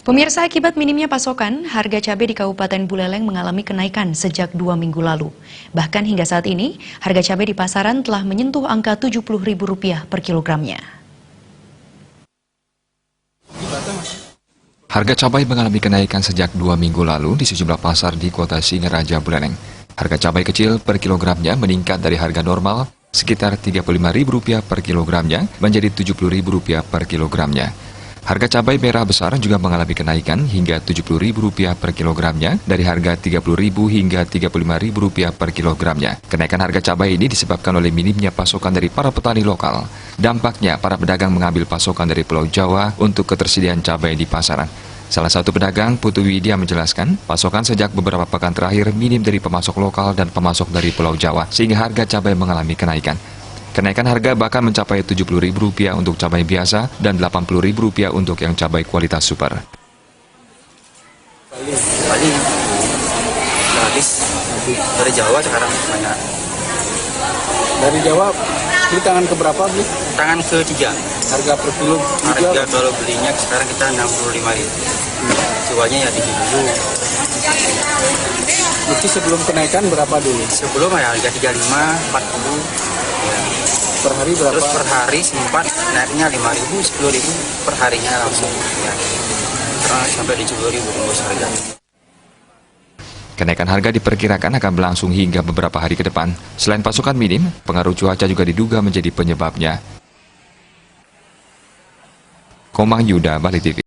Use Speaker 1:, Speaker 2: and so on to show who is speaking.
Speaker 1: Pemirsa, akibat minimnya pasokan, harga cabai di Kabupaten Buleleng mengalami kenaikan sejak 2 minggu lalu. Bahkan hingga saat ini, harga cabai di pasaran telah menyentuh angka Rp70.000 per kilogramnya.
Speaker 2: Harga cabai mengalami kenaikan sejak 2 minggu lalu di sejumlah pasar di Kota Singaraja, Buleleng. Harga cabai kecil per kilogramnya meningkat dari harga normal sekitar Rp35.000 per kilogramnya menjadi Rp70.000 per kilogramnya. Harga cabai merah besar juga mengalami kenaikan hingga Rp70.000 per kilogramnya dari harga Rp30.000 hingga Rp35.000 per kilogramnya. Kenaikan harga cabai ini disebabkan oleh minimnya pasokan dari para petani lokal. Dampaknya, para pedagang mengambil pasokan dari Pulau Jawa untuk ketersediaan cabai di pasaran. Salah satu pedagang, Putu Widya, menjelaskan, pasokan sejak beberapa pekan terakhir minim dari pemasok lokal dan pemasok dari Pulau Jawa, sehingga harga cabai mengalami kenaikan. Kenaikan harga bahkan mencapai Rp70.000 untuk cabai biasa dan Rp80.000 untuk yang cabai kualitas super.
Speaker 3: Tadi habis dari Jawa sekarang banyak.
Speaker 4: Dari Jawa beli tangan ke berapa beli?
Speaker 3: Tangan ketiga.
Speaker 4: Harga per kilo?
Speaker 3: Harga kalau belinya sekarang kita Rp65.000. Jualnya ya tinggi dulu.
Speaker 4: Itu sebelum kenaikan berapa dulu?
Speaker 3: Sebelum ya harga 35, 40. Ya.
Speaker 4: Per hari berapa?
Speaker 3: Terus per hari sempat naiknya 5.000, 10.000 per harinya langsung. Ya. Terus sampai di 10.000 tembus harga.
Speaker 2: Kenaikan harga diperkirakan akan berlangsung hingga beberapa hari ke depan. Selain pasokan minim, pengaruh cuaca juga diduga menjadi penyebabnya. Komang Yuda, Bali TV.